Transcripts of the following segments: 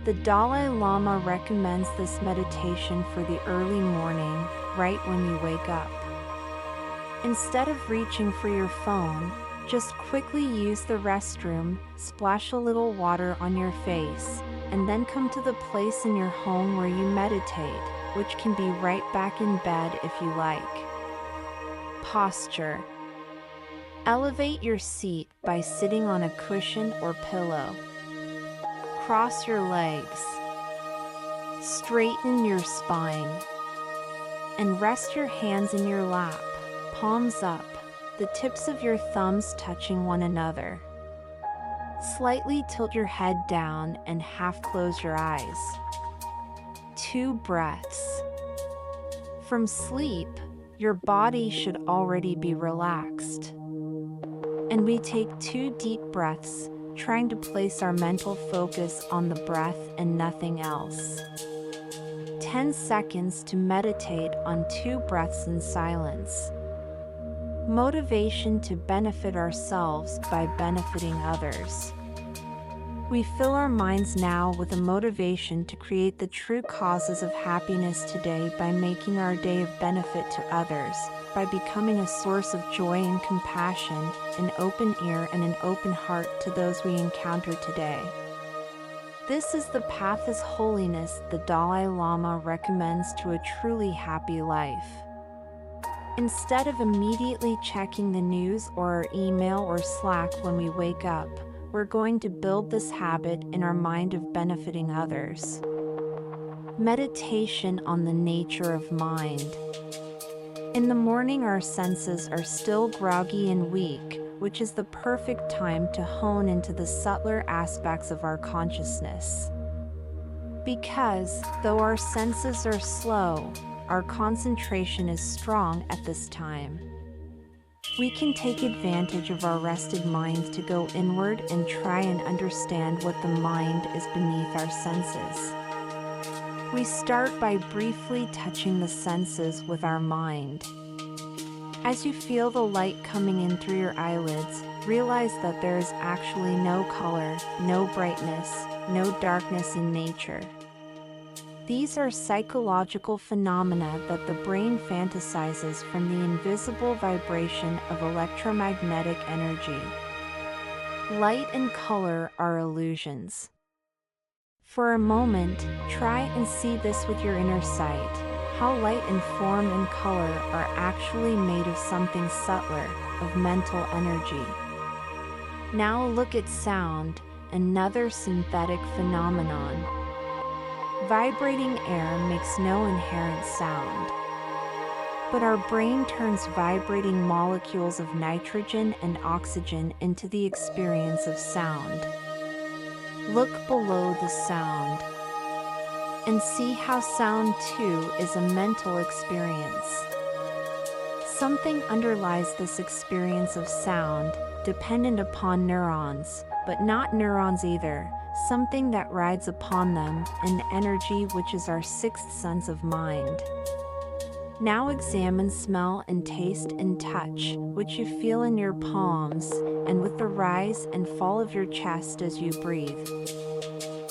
The Dalai Lama recommends this meditation for the early morning, right when you wake up. Instead of reaching for your phone, just quickly use the restroom, splash a little water on your face, and then come to the place in your home where you meditate, which can be right back in bed if you like. Posture. Elevate your seat by sitting on a cushion or pillow. Cross your legs. Straighten your spine. And rest your hands in your lap, palms up, the tips of your thumbs touching one another. Slightly tilt your head down and half close your eyes. 2 breaths. From sleep, your body should already be relaxed. And we take 2 deep breaths, trying to place our mental focus on the breath and nothing else. 10 seconds to meditate on 2 breaths in silence. Motivation to benefit ourselves by benefiting others. We fill our minds now with a motivation to create the true causes of happiness today by making our day of benefit to others, by becoming a source of joy and compassion, an open ear and an open heart to those we encounter today. This is the path as holiness the Dalai Lama recommends to a truly happy life. Instead of immediately checking the news or our email or Slack when we wake up, we're going to build this habit in our mind of benefiting others. Meditation on the nature of mind. In the morning, our senses are still groggy and weak, which is the perfect time to hone into the subtler aspects of our consciousness. Because, though our senses are slow, our concentration is strong at this time. We can take advantage of our rested minds to go inward and try and understand what the mind is beneath our senses. We start by briefly touching the senses with our mind. As you feel the light coming in through your eyelids, realize that there is actually no color, no brightness, no darkness in nature. These are psychological phenomena that the brain fantasizes from the invisible vibration of electromagnetic energy. Light and color are illusions. For a moment, try and see this with your inner sight, how light and form and color are actually made of something subtler, of mental energy. Now look at sound, another synthetic phenomenon. Vibrating air makes no inherent sound. But our brain turns vibrating molecules of nitrogen and oxygen into the experience of sound. Look below the sound and see how sound too is a mental experience. Something underlies this experience of sound, dependent upon neurons, but not neurons either. Something that rides upon them, an energy which is our 6th sense of mind. Now examine smell and taste and touch, which you feel in your palms, and with the rise and fall of your chest as you breathe.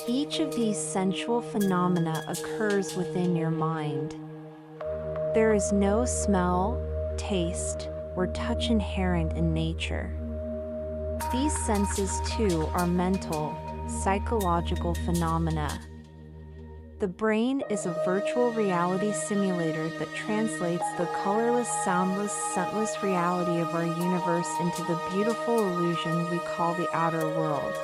Each of these sensual phenomena occurs within your mind. There is no smell, taste, or touch inherent in nature. These senses too are mental, psychological phenomena. The brain is a virtual reality simulator that translates the colorless, soundless, scentless reality of our universe into the beautiful illusion we call the outer world.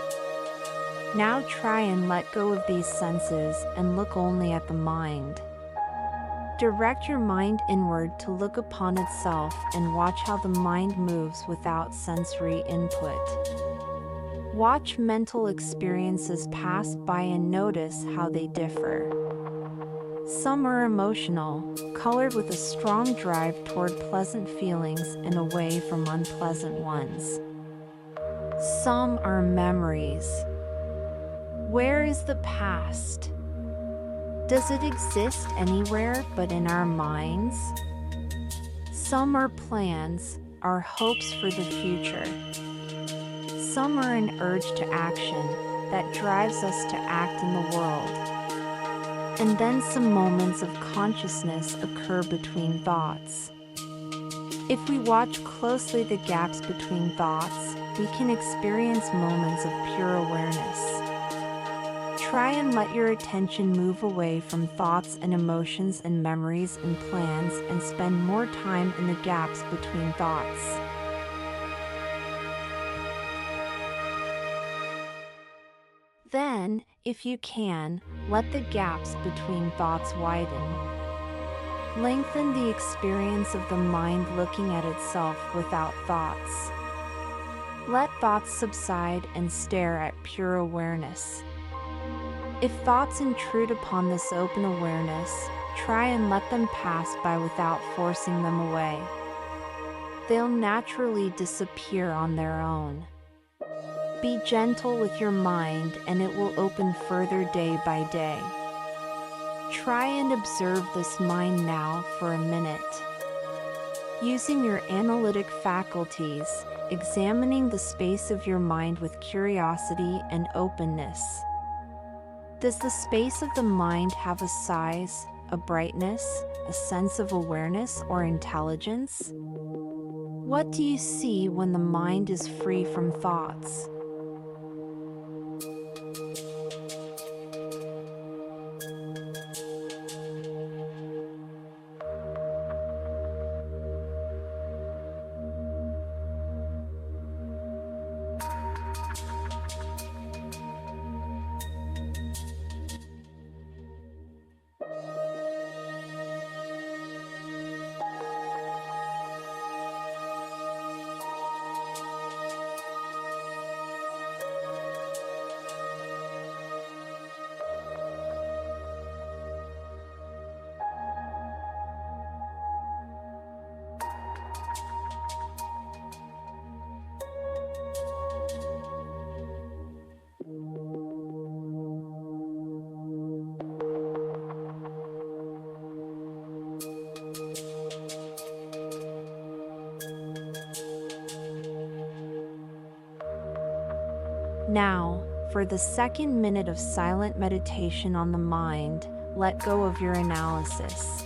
Now try and let go of these senses and look only at the mind. Direct your mind inward to look upon itself and watch how the mind moves without sensory input. Watch mental experiences pass by and notice how they differ. Some are emotional, colored with a strong drive toward pleasant feelings and away from unpleasant ones. Some are memories. Where is the past? Does it exist anywhere but in our minds? Some are plans, our hopes for the future. Some are an urge to action, that drives us to act in the world. And then some moments of consciousness occur between thoughts. If we watch closely the gaps between thoughts, we can experience moments of pure awareness. Try and let your attention move away from thoughts and emotions and memories and plans and spend more time in the gaps between thoughts. Then, if you can, let the gaps between thoughts widen. Lengthen the experience of the mind looking at itself without thoughts. Let thoughts subside and stare at pure awareness. If thoughts intrude upon this open awareness, try and let them pass by without forcing them away. They'll naturally disappear on their own. Be gentle with your mind and it will open further day by day. Try and observe this mind now for a minute. Using your analytic faculties, examining the space of your mind with curiosity and openness. Does the space of the mind have a size, a brightness, a sense of awareness or intelligence? What do you see when the mind is free from thoughts? Now, for the second minute of silent meditation on the mind, let go of your analysis.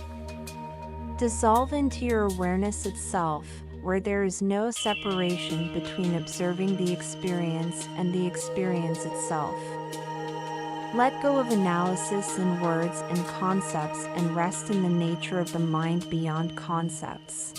Dissolve into your awareness itself, where there is no separation between observing the experience and the experience itself. Let go of analysis in words and concepts and rest in the nature of the mind beyond concepts.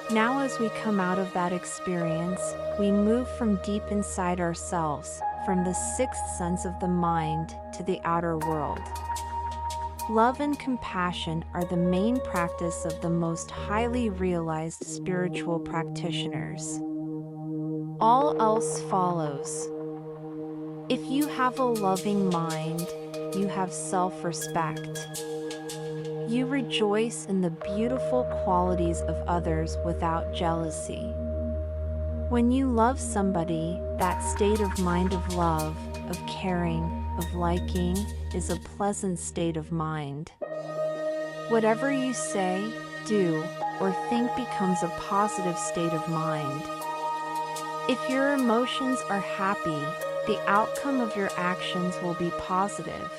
Now as we come out of that experience, we move from deep inside ourselves, from the sixth sense of the mind, to the outer world. Love and compassion are the main practice of the most highly realized spiritual practitioners. All else follows. If you have a loving mind, you have self-respect. You rejoice in the beautiful qualities of others without jealousy. When you love somebody, that state of mind of love, of caring, of liking, is a pleasant state of mind. Whatever you say, do, or think becomes a positive state of mind. If your emotions are happy, the outcome of your actions will be positive.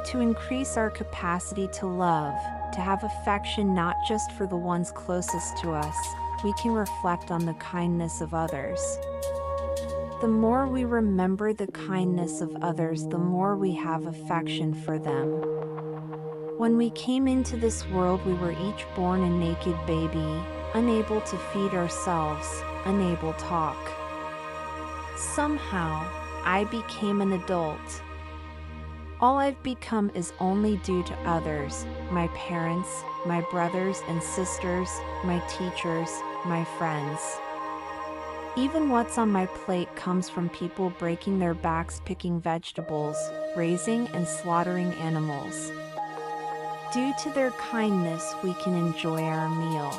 To increase our capacity to love, to have affection not just for the ones closest to us, we can reflect on the kindness of others. The more we remember the kindness of others, the more we have affection for them. When we came into this world, we were each born a naked baby, unable to feed ourselves, unable to talk. Somehow, I became an adult. All I've become is only due to others, my parents, my brothers and sisters, my teachers, my friends. Even what's on my plate comes from people breaking their backs picking vegetables, raising and slaughtering animals. Due to their kindness, we can enjoy our meal.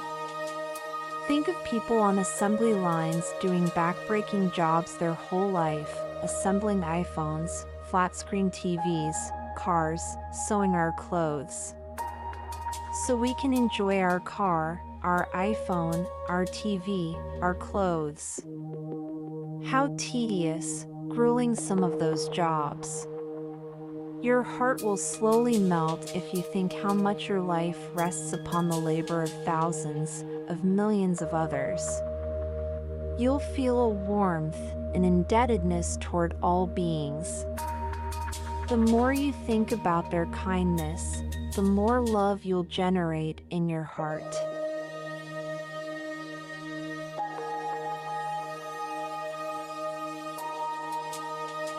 Think of people on assembly lines doing back-breaking jobs their whole life, assembling iPhones, flat-screen TVs, cars, sewing our clothes. So we can enjoy our car, our iPhone, our TV, our clothes. How tedious, grueling some of those jobs. Your heart will slowly melt if you think how much your life rests upon the labor of thousands, of millions of others. You'll feel a warmth, an indebtedness toward all beings. The more you think about their kindness, the more love you'll generate in your heart.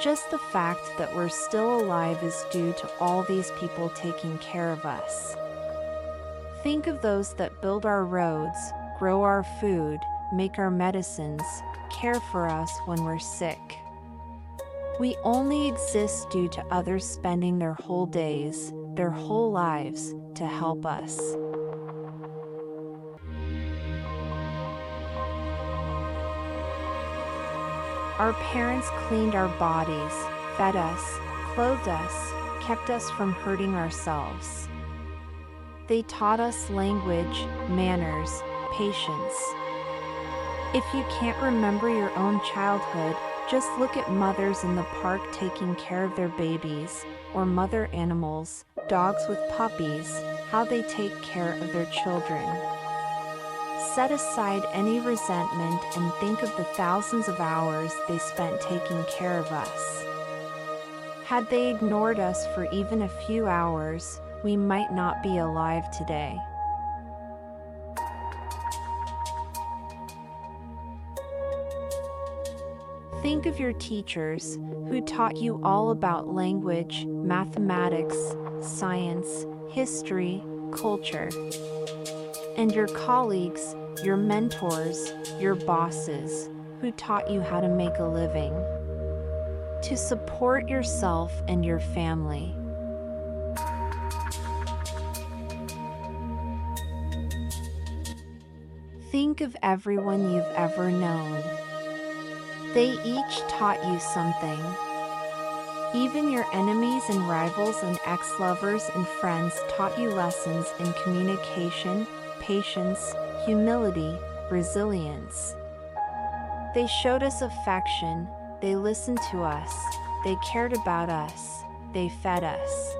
Just the fact that we're still alive is due to all these people taking care of us. Think of those that build our roads, grow our food, make our medicines, care for us when we're sick. We only exist due to others spending their whole days, their whole lives, to help us. Our parents cleaned our bodies, fed us, clothed us, kept us from hurting ourselves. They taught us language, manners, patience. If you can't remember your own childhood, just look at mothers in the park taking care of their babies, or mother animals, dogs with puppies, how they take care of their children. Set aside any resentment and think of the thousands of hours they spent taking care of us. Had they ignored us for even a few hours, we might not be alive today. Think of your teachers, who taught you all about language, mathematics, science, history, culture. And your colleagues, your mentors, your bosses, who taught you how to make a living. To support yourself and your family. Think of everyone you've ever known. They each taught you something. Even your enemies and rivals and ex-lovers and friends taught you lessons in communication, patience, humility, resilience. They showed us affection, they listened to us, they cared about us, they fed us.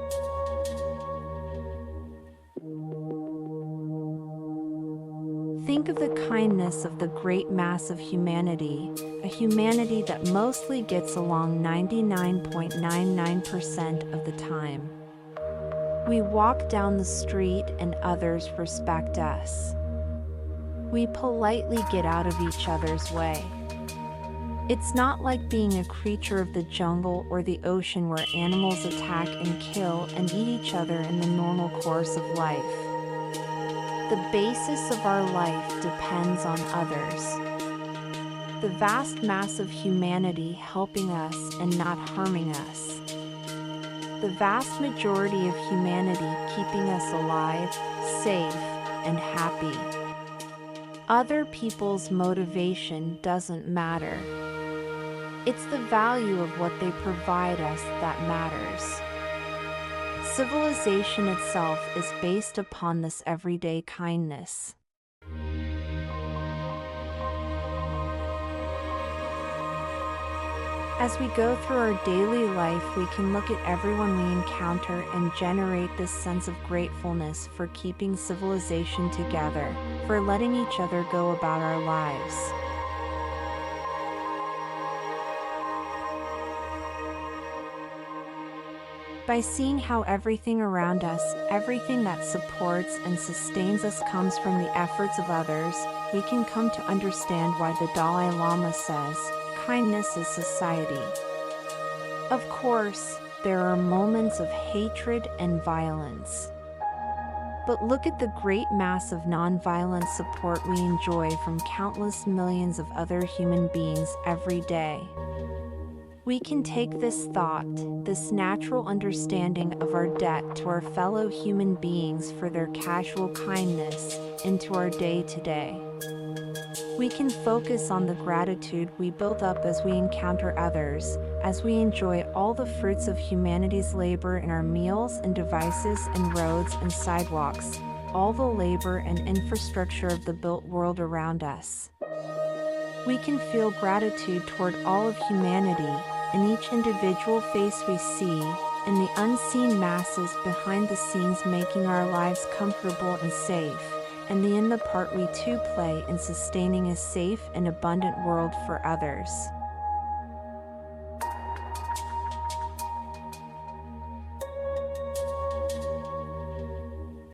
Think of the kindness of the great mass of humanity, a humanity that mostly gets along 99.99% of the time. We walk down the street and others respect us. We politely get out of each other's way. It's not like being a creature of the jungle or the ocean where animals attack and kill and eat each other in the normal course of life. The basis of our life depends on others. The vast mass of humanity helping us and not harming us. The vast majority of humanity keeping us alive, safe, and happy. Other people's motivation doesn't matter. It's the value of what they provide us that matters. Civilization itself is based upon this everyday kindness. As we go through our daily life, we can look at everyone we encounter and generate this sense of gratefulness for keeping civilization together, for letting each other go about our lives. By seeing how everything around us, everything that supports and sustains us comes from the efforts of others, we can come to understand why the Dalai Lama says, kindness is society. Of course, there are moments of hatred and violence. But look at the great mass of nonviolent support we enjoy from countless millions of other human beings every day. We can take this thought, this natural understanding of our debt to our fellow human beings for their casual kindness, into our day-to-day. We can focus on the gratitude we build up as we encounter others, as we enjoy all the fruits of humanity's labor in our meals and devices and roads and sidewalks, all the labor and infrastructure of the built world around us. We can feel gratitude toward all of humanity, in each individual face we see, in the unseen masses behind the scenes making our lives comfortable and safe, and in the part we too play in sustaining a safe and abundant world for others.